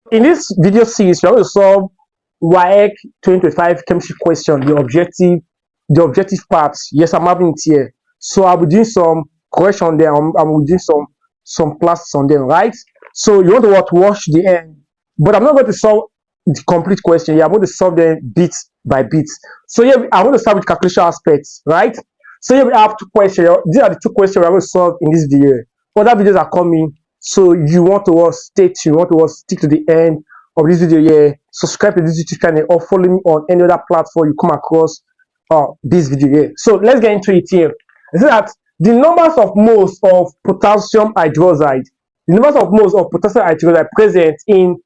In this video series, we are going to solve WAEC 2025 chemistry question, the objective parts. Yes, I'm having it here. So I'll be doing some correction there. I'm doing some classes on them, right? So you want to watch the end, but I'm not going to solve the complete question. Yeah, I'm going to solve them bit by bit. So yeah, I'm going to start with calculation aspects, right? So here we have two questions. These are the two questions we're going to solve in this video. Other videos are coming, so you want to stay tuned, you want to stick to the end of this video here. Subscribe to this YouTube channel or follow me on any other platform you come across this video here. So let's get into it here. Is that the numbers of moles of potassium hydroxide, present in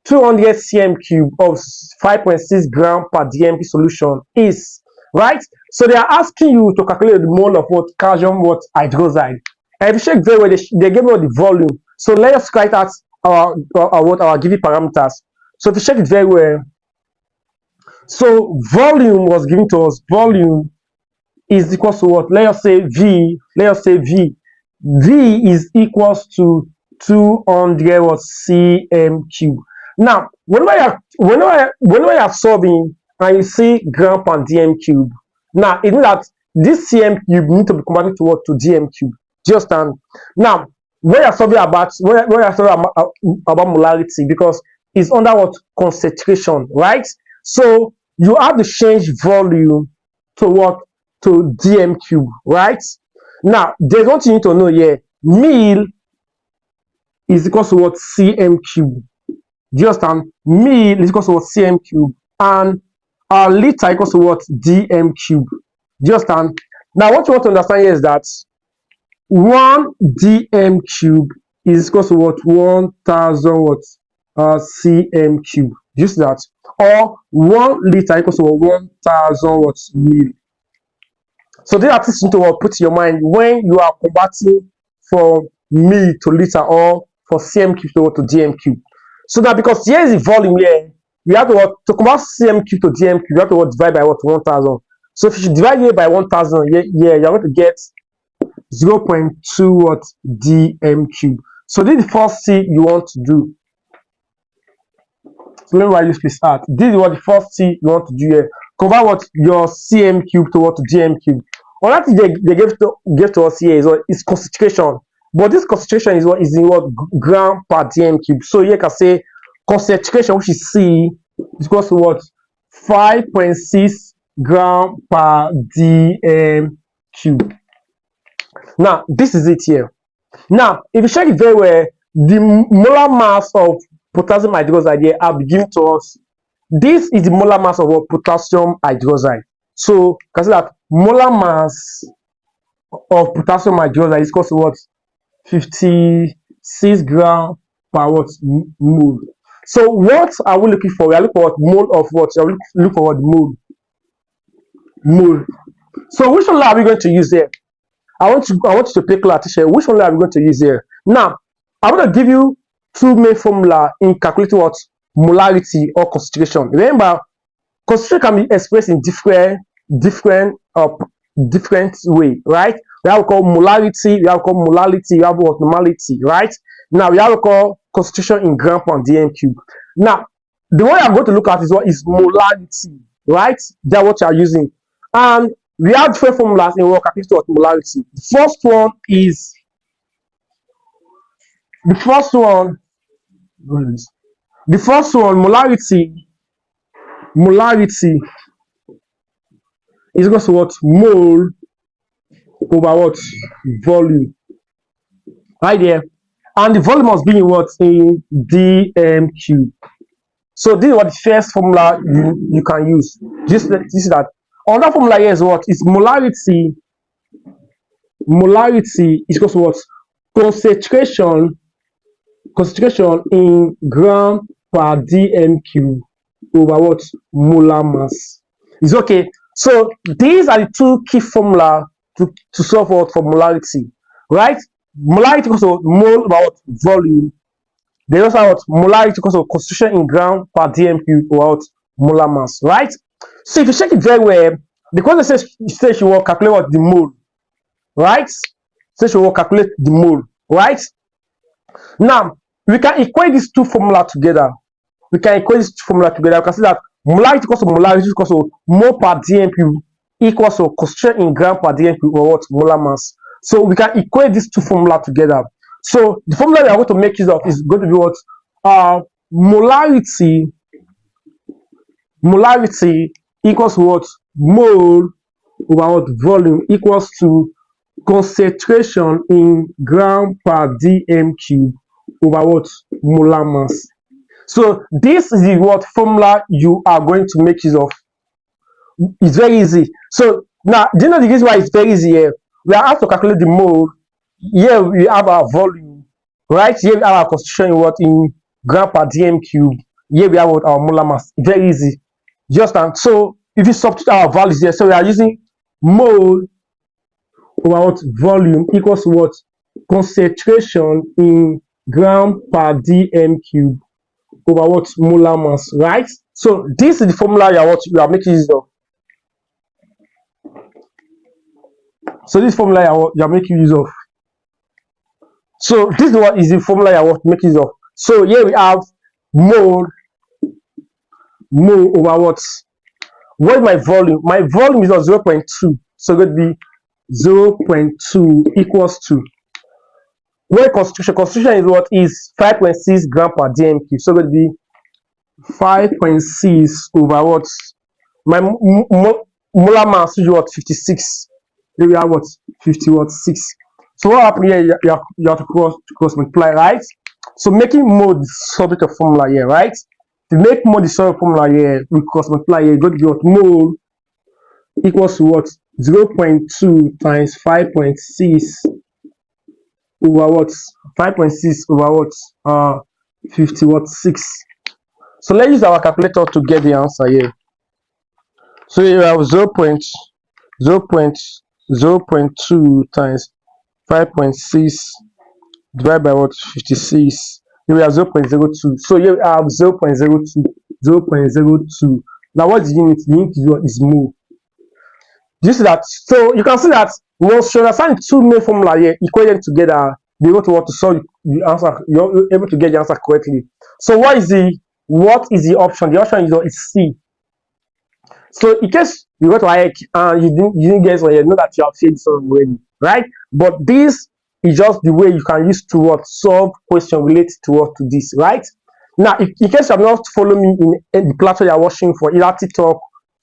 200 cm cube of 5.6 gram per dmp solution is, right? So they are asking you to calculate the mole of what calcium hydroxide. And if you check very well, they gave us the volume. So let us write out our given parameters. So if you check it very well, so volume was given to us. Volume is equals to what? Let us say V. V is equals to 200 cm cube. Now, whenever you are solving and you see gram per dm cube, now it means that this cm cube need to be converted to what? To dm cube. Do you understand? Now, when you are solving about molarity, because it's under what? Concentration, right? So you have to change volume to what? To dm cube, right? Now, there's one thing you need to know here. Mil is equal to what? Cm cube. Do you understand? Mil is equal to what? Cm cube. And our liter equals to what? Dm cube. Do you understand? Now, what you want to understand here is that 1 dm cube is equal to what? 1000 what? Cm cube. Do you see that? Or 1 liter equals to what? 1000 what? Mil. So these are things you need to put in your mind when you are converting from mil to liter or for cm cube to dm cube. So that because here is the volume here, you have to convert cm cube to dm cube, you have to divide by what? 1000. So if you divide here by 1000, you're going to get 0.2 what? Dm cube. So this is the first thing you want to do. So let me write this please out. This is what the first thing you want to do here. Convert what? Your cm cube to what? To dm cube. Another thing they gave to us here is concentration. But this concentration is in what? Gram per dm cube. So here you can say concentration, which is C, is equal to what? 5.6 gram per dm cube. Now, this is it here. Now, if you check it very well, the molar mass of potassium hydroxide here are given to us. This is the molar mass of potassium hydroxide. So, you can see that molar mass of potassium hydroxide is equal to what? 56 gram per what? Mole. So, what are we looking for? We are looking for what? Mole of what? We are looking for what? Mole. So, which one are we going to use here? I want you to pay close attention. Which one are we going to use here? Now, I'm going to give you two main formula in calculating what? Molarity or concentration. Remember, concentration can be expressed in different way, right? We have called molarity, we have called molality, we have what? Normality, right? Now we have to call concentration in gram per dm cube. Now, the one I'm going to look at is what is molarity, right? That's what you are using. And we have different formulas in what calculating what? Molarity. The first one, molarity is equal to what? Mole over what? Volume. Right there. And the volume must be in what? In dm cube. So this is what the first formula you can use. This is that. Another formula here is what? Is molarity. Molarity is equal to what? Concentration in gram per dm cube over what? Molar mass. It's okay. So these are the two key formula to solve for molarity, right? Molarity equals to mole over what? Volume. They also have what? Molarity equals to concentration in gram per dm cube over what? Molar mass, right? So if you check it very well, because it says you will calculate what? The mole, right? Says you will calculate the mole, right? Now we can equate these two formulas together. we can equate this formula together. We can see that molarity equals to molarity equals to mole per dm cube equals to concentration in gram per dm cube or what molar mass. So we can equate these two formula together. So the formula we are going to make use of is going to be what molarity equals to what mole over what volume equals to concentration in gram per dm cube over what molar mass. So this is the what formula you are going to make use of. It's very easy. So now, do you know the reason why it's very easy here? We are asked to calculate the mole. Here we have our volume, right? Here we have our concentration in what in gram per dm cube. Here we have what our molar mass. Very easy. Just and so if you substitute our values here, so we are using mole over what volume equals to what concentration in gram per dm cube over what molar mass, right? So this is the formula you are making use of. So this formula you are making use of. So this is what is the formula you are making use of. So here we have mole over what is my volume? My volume is 0.2, so it's going to be 0.2 equals to where concentration is what is 5.6 gram per dm cube, so it's going to be 5.6 over what my molar mass is what 56. Here we have what 50.6. So what happened here? You have to cross multiply, right? So making mode the subject of formula here, right? To make mode the subject of formula here, we cross multiply here. Go to what mole equals to what 0.2 times 5.6 over what 5.6 over what 50.6. So let's use our calculator to get the answer here. So here we have 0.2 times 5.6 divided by what 56. Here we have 0.02. So here we have 0.02. Now what is the unit? The unit is mole. Do you see that? So you can see that once you understand the two main formula here, equate them together, be able to want to solve the answer. You're able to get the answer correctly. So what is the option? The option is C. So in case you go to WAEC and you didn't get it, you know that you have failed something already, right? But this is just the way you can use to solve question related to this, right? Now, in case you have not followed me in the platform you are watching for, either TikTok,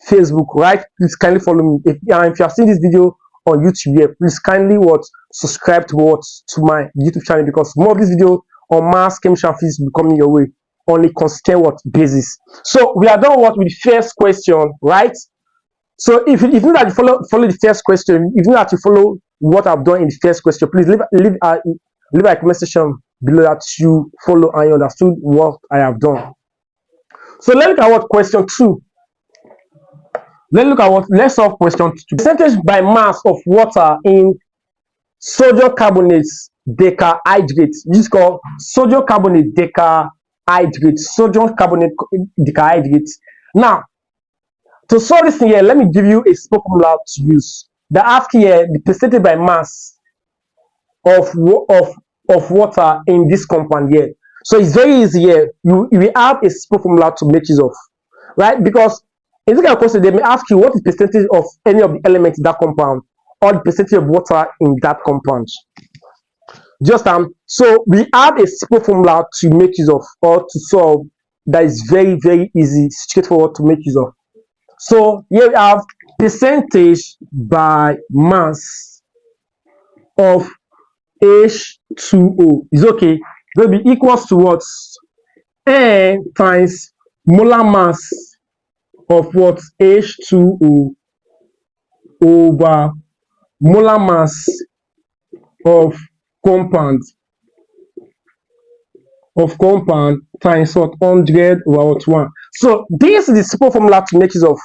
Facebook, right? Please kindly follow me. If you have seen this video on YouTube here, please kindly subscribe to my YouTube channel, because more of this video on mass chemistry and physics will be coming your way on a consistent basis. So we are done with the first question, right? So if you know that you follow the first question, if you know that you follow what I've done in the first question, please leave a comment section below that you follow and you understood what I have done. So let's look at what question 2. Let's solve question 2. Percentage by mass of water in sodium carbonate decahydrate. This is called sodium carbonate decahydrate. Sodium carbonate decahydrate. Now, to solve this thing here, let me give you a simple formula to use. They ask here the percentage by mass of water in this compound here. So it's very easy here. We have a simple formula to make use of, right? Because in this kind of question, they may ask you what is the percentage of any of the elements in that compound, or the percentage of water in that compound. So we have a simple formula to make use of, or to solve, that is very, very easy, straightforward to make use of. So here we have percentage by mass of H2O is okay. Going to be equals to what? N times molar mass of what? H2O over molar mass of compound times what? 100 over what? 1. So this is the simple formula to make use of.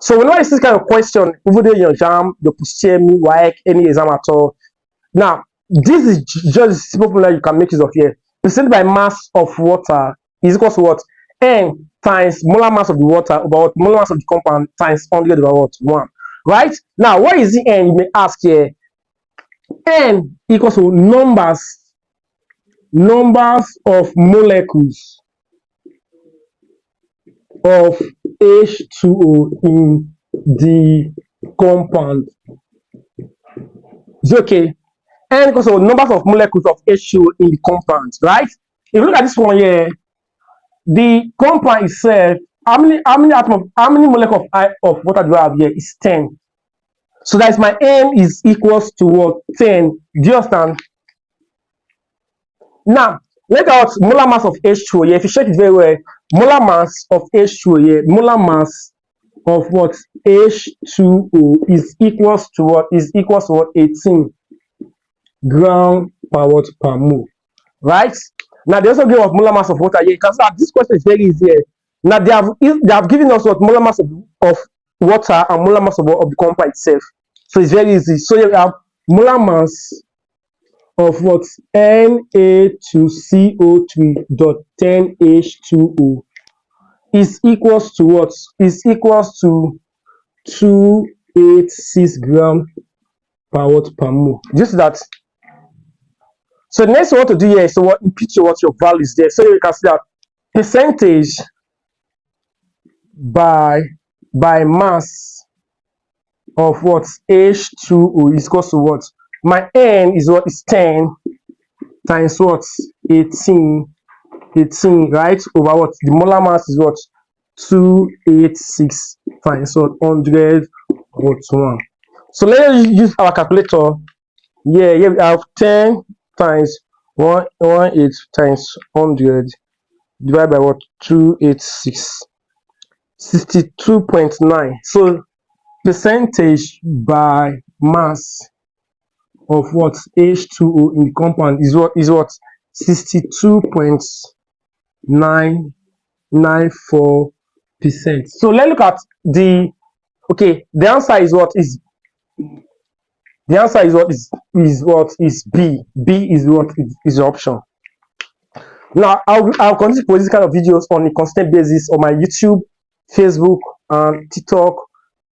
So whenever you see this kind of question, over there in your exam, your post-CME, WAEC, any exam at all, now this is just a simple formula you can make use of here. Percent by mass of water is equal to what? N times molar mass of the water over what? Molar mass of the compound times 100 over what? 1. Right? Now, what is the N? You may ask here. N equals to numbers of molecules of H2O in the compound. Is it okay? N equals to numbers of molecules of H2O in the compound, right? If you look at this one here, the compound itself, how many molecules of water do I have here? Is 10. So that is my N is equals to what? 10. Do you understand? Now, let out molar mass of H2O here. If you check it very well, molar mass of H2O here, molar mass of what? H2O is equals to what? Is equals to what? 18 gram per watt per mole, right? Now, they also give us molar mass of water here. You can see that this question is very easy here. Now, they have given us what? Molar mass of water and molar mass of the compound itself. So it's very easy. So you have molar mass of what? Na2CO3 dot 10H2O is equals to what? Is equals to 286 gram per watt per mole. Just that. So the next thing I want to do here is to what? Input what your value is there. So you can see that percentage by mass of what? H2O is equals to what? My N is what? Is 10 times what? 18, right? Over what? The molar mass is what? 286 times what? 100 what? 1. So let's use our calculator. Yeah, we have 10 times 118 times 100 divided by what? 286. 62.9. So percentage by mass of what? H2O in the compound is what? 62.994%. So let's look at the the answer is what? The answer is what? Is B. B is what? Is the option. Now I'll continue to post this kind of videos on a constant basis on my YouTube, Facebook, and TikTok,